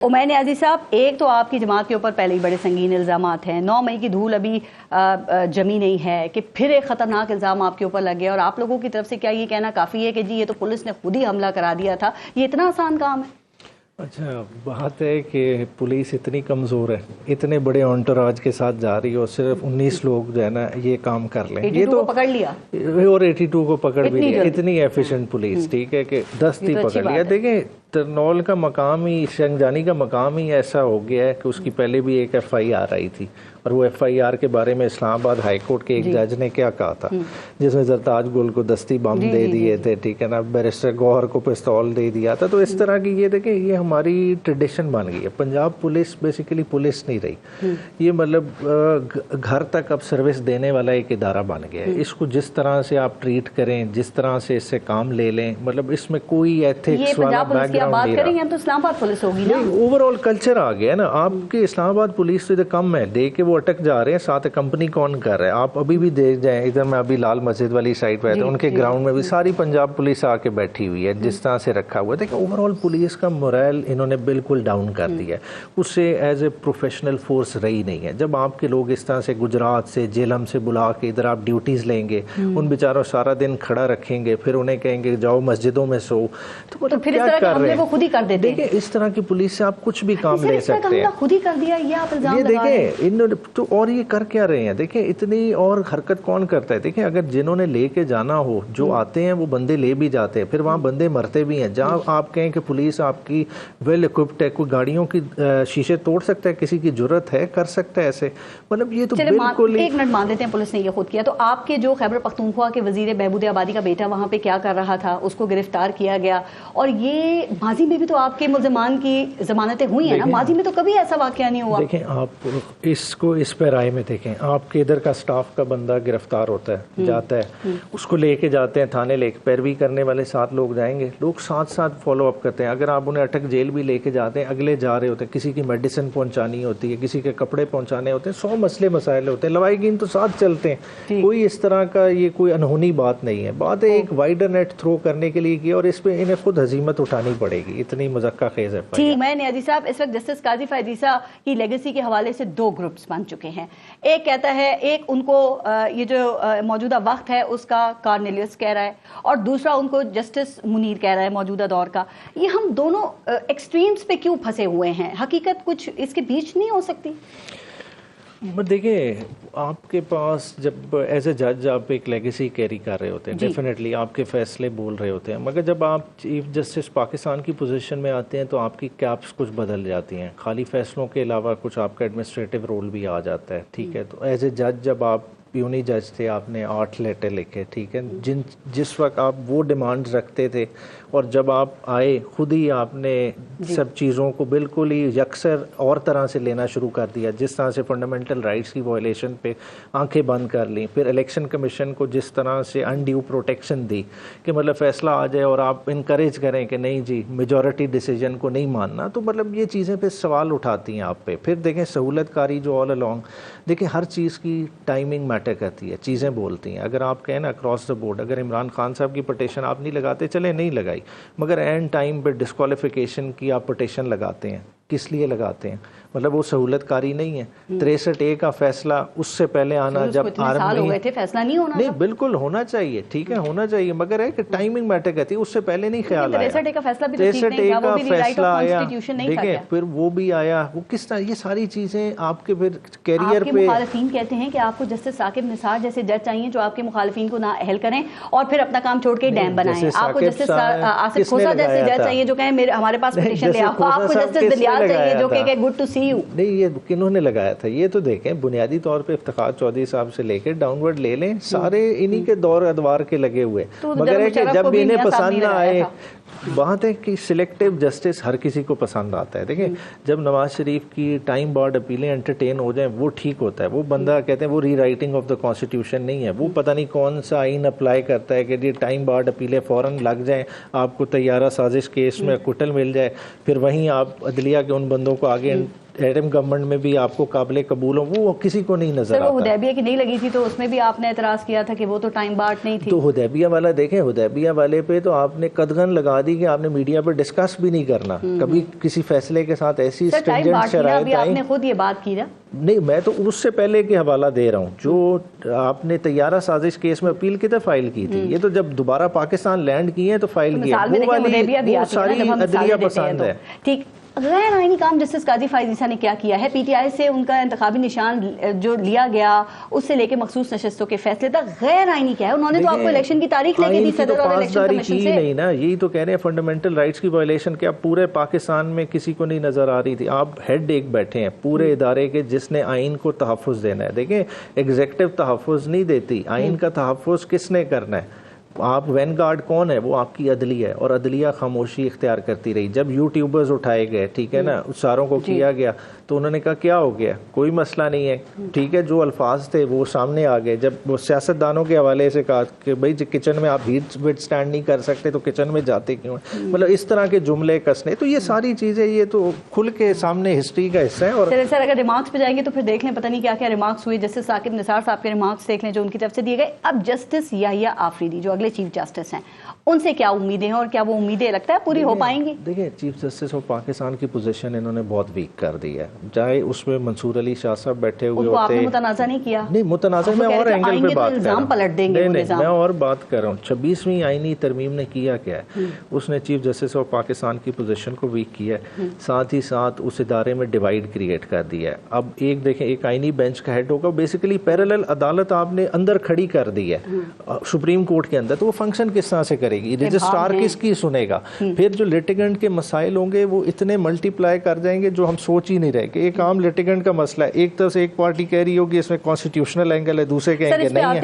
Woman Niazi साहब, एक तो आपकी जमात के ऊपर पहले ही बड़े संगीन इल्ज़ामात हैं। 9 मई की धूल अभी जमी नहीं है कि फिर एक ख़तरनाक इल्ज़ाम आपके ऊपर लग गया, और आप लोगों की तरफ से क्या ये कहना काफ़ी है कि जी ये तो पुलिस ने खुद ही हमला करा दिया था? ये इतना आसान काम है? अच्छा, बात है कि पुलिस इतनी कमज़ोर है, इतने बड़े एंटोराज के साथ जा रही है और सिर्फ 19 लोग जो है ना ये काम कर लें, ये तो पकड़ लिया और 82 को पकड़ भी लिया। इतनी एफिशिएंट पुलिस, ठीक है, कि 10 ही पकड़ लिया। देखें, तरनौल का मकाम ही, शंगजानी का मकाम ही ऐसा हो गया है कि उसकी पहले भी एक FIR आई थी, और वो FIR के बारे में इस्लामाबाद हाई कोर्ट के एक जज ने क्या कहा था, जिसमें जरताज गुल को दस्ती बम दे दिए थे, ठीक है ना, बैरिस्टर गौहर को पिस्तौल दे दिया था। तो इस तरह की ये देखें, ये हमारी ट्रेडिशन बन गई है। पंजाब पुलिस बेसिकली पुलिस नहीं रही, ये मतलब घर तक अब सर्विस देने वाला एक इदारा बन गया है। इसको जिस तरह से आप ट्रीट करें, जिस तरह से इससे काम ले लें, मतलब इसमें कोई एथिक्स वाला बैकग्राउंड नहीं रहा। तो इस्लामाबाद पुलिस होगी ना, ओवरऑल कल्चर आ गया ना। आपके इस्लामाबाद पुलिस तो इधर कम है, देख के वो अटक जा रहे हैं, साथ कंपनी कौन कर रहा है। आप अभी भी देख जाएं, इधर मैं अभी लाल मस्जिद वाली साइड पे था, उनके ग्राउंड में भी सारी पंजाब पुलिस आके बैठी हुई है, जिस तरह से रखा हुआ है। देखिए, ओवरऑल पुलिस का मोरल इन्होंने बिल्कुल डाउन कर दिया है, उससे एज ए प्रोफेशनल फोर्स रही नहीं है। जब आपके लोग इस तरह से गुजरात से, जेलम से बुला के इधर आप ड्यूटीज लेंगे, उन बेचारों सारा दिन खड़ा रखेंगे, फिर उन्हें कहेंगे जाओ मस्जिदों में सो, तो मतलब क्या कर रहे हैं? वो खुद ही कर देते हैं। देखिए, इस तरह की पुलिस से आप कुछ भी काम ले सकते हैं। खुद ही कर दिया, ये आप इल्जाम ये लगा रहे हैं। देखें इन्होंने तो, और ये कर क्या रहे हैं? देखें, इतनी और हरकत कौन करता है? देखें, अगर जिन्होंने लेके जाना हो, जो आते हैं वो बंदे ले भी जाते हैं, फिर वहाँ बंदे मरते भी हैं। जहाँ आप कहें कि पुलिस आपकी वेल इक्विप्ड है, कोई गाड़ियों की शीशे तोड़ सकता है, किसी की जरूरत है कर सकता है ऐसे, मतलब ये तो बिल्कुल। एक मिनट मान लेते हैं पुलिस ने ये खुद किया, तो आपके जो खैबर पख्तूनख्वा के वजीर बहबूद आबादी का बेटा वहाँ पे क्या कर रहा था, उसको गिरफ्तार किया गया, और ये माजी में भी तो आपके मुल्ज़मान की जमानतें हुई हैं ना, माजी में तो कभी ऐसा वाकया नहीं हुआ। देखें, आप इसको इस पे राय में देखें, आपके इधर का स्टाफ का बंदा गिरफ्तार होता है, जाता है, उसको लेके जाते हैं थाने, लेके पैरवी करने वाले 7 लोग जाएंगे, लोग साथ साथ फॉलो अप करते हैं। अगर आप उन्हें अटक जेल भी लेके जाते हैं, अगले जा रहे होते हैं, किसी की मेडिसिन पहुंचानी होती है, किसी के कपड़े पहुंचाने होते हैं, 100 मसले मसाइल होते हैं, लवाईगीन तो साथ चलते हैं। कोई इस तरह का ये कोई अनहोनी बात नहीं है, बात है एक वाइडर नेट थ्रो करने के लिए की, और इस पे इन्हें खुद हजीमत उठानी पड़ेगी, इतनी मज़क्का खेज है। ठीक, मैं नियाज़ी साहब, इस वक्त जस्टिस काजी फायदीसा की लेगेसी के हवाले से 2 ग्रुप्स बन चुके हैं। एक कहता है, एक उनको ये जो मौजूदा वक्त है उसका कार्नेलियस कह रहा है, और दूसरा उनको जस्टिस मुनीर कह रहा है मौजूदा दौर का। ये हम दोनों एक्सट्रीम्स पे क्यों फंसे हुए हैं? हकीकत कुछ इसके बीच नहीं हो सकती? देखिए, आपके पास जब एज ए जज आप एक लेगेसी कैरी कर रहे होते हैं, डेफिनेटली आपके फैसले बोल रहे होते हैं, मगर जब आप चीफ जस्टिस पाकिस्तान की पोजीशन में आते हैं तो आपकी कैप्स कुछ बदल जाती हैं। खाली फैसलों के अलावा कुछ आपका एडमिनिस्ट्रेटिव रोल भी आ जाता है, ठीक है। तो एज ए जज जब आप प्यूनी जज थे, आपने 8 लेटर लिखे, ठीक है, जिस वक्त आप वो डिमांड रखते थे, और जब आप आए खुद ही आपने सब चीज़ों को बिल्कुल ही यकसर और तरह से लेना शुरू कर दिया, जिस तरह से फंडामेंटल राइट्स की वायलेशन पे आंखें बंद कर ली। फिर इलेक्शन कमीशन को जिस तरह से अनड्यू प्रोटेक्शन दी कि मतलब फैसला आ जाए और आप इनकरेज करें कि नहीं जी मेजॉरिटी डिसीजन को नहीं मानना, तो मतलब ये चीज़ें फिर सवाल उठाती हैं आप पे। फिर देखें, सहूलतकारी जो ऑल अलॉन्ग, देखिए हर चीज़ की टाइमिंग मैटर करती है, चीज़ें बोलती हैं। अगर आप कहें ना अक्रॉस द बोर्ड, अगर इमरान खान साहब की पटिशन आप नहीं लगाते, चले नहीं लगाई, मगर एंड टाइम पे डिस्क्वालिफिकेशन की आप पटिशन लगाते हैं, किस लिए लगाते हैं? मतलब वो सहूलतकारी नहीं है। 63A का फैसला उससे पहले आना, जब आर्मी हो गए थे, फैसला नहीं होना, नहीं बिल्कुल होना चाहिए, ठीक है, होना चाहिए, मगर है कि टाइमिंग मैटर करती है, उससे पहले नहीं ख्याल आया। 63A का फैसला भी तो ठीक नहीं था, वो भी राइट ऑफ कॉन्स्टिट्यूशन नहीं था क्या? फिर वो भी आया, वो किस तरह, ये सारी चीजें आपके फिर कैरियर पे। मुखालिफिन कहते हैं कि आपको जस्टिस साकिब निसार जैसे जज चाहिए जो आपके मुखालिफिन को ना अहल करें और फिर अपना काम छोड़ के डैम बनाएं। आपको जस्टिस आसिफ खोसा जैसे जज चाहिए जो कहें मेरे हमारे पास पिटीशन ले आओ। आपको जस्टिस दिलियाल चाहिए जो कहे गुड टू सी यू। नहीं, ये किन्होंने लगाया था? ये तो देखें, बुनियादी तौर पे इफ्तिखार चौधरी साहब से लेकर डाउनवर्ड ले लें, सारे इन्हीं के दौर अदवार के लगे हुए, मगर है कि जब भी इन्हें पसंद ना आए, बात है कि सिलेक्टिव जस्टिस हर किसी को पसंद आता है। देखिए, जब नवाज शरीफ की टाइम बार्ड अपीलें एंटरटेन हो जाएं, वो ठीक होता है। वो बंदा कहते हैं वो री राइटिंग ऑफ द कॉन्स्टिट्यूशन नहीं है, वो पता नहीं कौन सा आइन अप्लाई करता है कि ये टाइम बार्ड अपीलें फ़ौरन लग जाएं, आपको तैयारा साजिश केस में कुटल मिल जाए, फिर वहीं आप अदलिया के उन बंदों को आगे ایڈم گورنمنٹ میں بھی آپ کو قابل قبول ہو وہ کسی کو نہیں نظر سر وہ آتا. حدیبیہ کی نہیں لگی تھی تو اس میں بھی آپ نے اعتراض کیا تھا کہ وہ تو ٹائم بارڈ نہیں تھی. تو حدیبیہ والا دیکھیں, حدیبیہ والے پہ تو آپ نے قدغن لگا دی کہ آپ نے میڈیا پہ ڈسکس بھی نہیں کرنا کبھی کسی فیصلے کے ساتھ ایسی سر ٹائم اسٹرنجنٹ بارڈ تھی نا, شرائط ابھی آپ آئیں. نے خود یہ بات کی نا. نہیں میں تو اس سے پہلے کے حوالہ دے رہا ہوں جو آپ نے طیارہ سازش کیس میں اپیل کتنے فائل کی تھی. یہ تو جب دوبارہ پاکستان لینڈ کیے ہیں تو فائل کیے, وہ ساری عدلیہ پسند ہے. ٹھیک. غیر آئینی کام جسٹس قاضی فائز عیسیٰ نے کیا کیا ہے؟ پی ٹی آئی سے ان کا انتخابی نشان جو لیا گیا اس سے لے کے مخصوص نشستوں کے فیصلے تک غیر آئینی کیا ہے؟ انہوں نے تو آپ کو الیکشن کی تاریخ لے کے دی صدر اور الیکشن کمیشن سے. نہیں نا, یہی تو کہہ رہے ہیں فنڈامنٹل رائٹس کی وائلیشن کیا پورے پاکستان میں کسی کو نہیں نظر آ رہی تھی. آپ ہیڈ ایک بیٹھے ہیں پورے ادارے کے جس نے آئین کو تحفظ دینا ہے. دیکھیں ایگزیکٹو تحفظ نہیں دیتی, آئین کا تحفظ کس نے کرنا ہے؟ آپ وین گارڈ کون ہے؟ وہ آپ کی عدلیہ ہے, اور عدلیہ خاموشی اختیار کرتی رہی. جب یوٹیوبرز اٹھائے گئے, ٹھیک ہے نا, ساروں کو کیا گیا تو انہوں نے کہا کیا ہو گیا, کوئی مسئلہ نہیں ہے, ٹھیک ہے, جو الفاظ تھے وہ سامنے آ گئے. جب وہ سیاستدانوں کے حوالے سے کہا کہ بھائی کچن میں آپ ہیٹ سٹینڈ نہیں کر سکتے تو کچن میں جاتے کیوں ہیں, مطلب اس طرح کے جملے کسنے, تو یہ ساری چیزیں یہ تو کھل کے سامنے ہسٹری کا حصہ ہے. اور سر اگر ریمارکس پہ جائیں گے تو پھر دیکھ لیں پتہ نہیں کیا کیا ریمارکس ہوئے. جسٹس ثاقب نثار صاحب کے ریمارکس دیکھ لیں جو ان کی طرف سے دیے گئے. اب جسٹس یحییٰ آفریدی جو اگلے چیف جسٹس ہیں, ان سے کیا امیدیں ہیں اور کیا وہ امیدیں لگتا ہے پوری ہو پائیں گی؟ دیکھیں چیف جسٹس آف پاکستان کی پوزیشن انہوں نے بہت ویک کر دی ہے. چاہے اس میں منصور علی شاہ صاحب بیٹھے ہوئے ہوتے, آپ نے متنازع نہیں کیا. نہیں متنازع میں اور اینگل پہ بات کر رہا ہوں, میں اور بات کر رہا ہوں. 26ویں آئینی ترمیم نے کیا کیا ہے, اس نے چیف جسٹس آف پاکستان کی پوزیشن کو ویک کیا ہے, ساتھ ہی ساتھ اس ادارے میں ڈیوائیڈ کریٹ کر دیا ہے. اب ایک دیکھیں ایک آئینی بینچ کا ہیڈ ہوگا, بیسیکلی پیرالل عدالت آپ نے اندر کھڑی کر دی ہے سپریم کورٹ کے اندر, تو وہ فنکشن کس طرح سے کرے گی؟ رجسٹرار کس کی سنے گا؟ پھر جو لیٹیگنٹ کے مسائل ہوں گے وہ اتنے ملٹی پلائی کر جائیں گے جو ہم سوچ ہی نہیں رہے. کہ ایک عام لیٹیگنٹ کا مسئلہ ہے, ایک طرف سے ایک پارٹی کہہ رہی ہوگی اس میں کانسٹیٹیوشنل اینگل ہے, دوسرے کہیں گے نہیں ہے.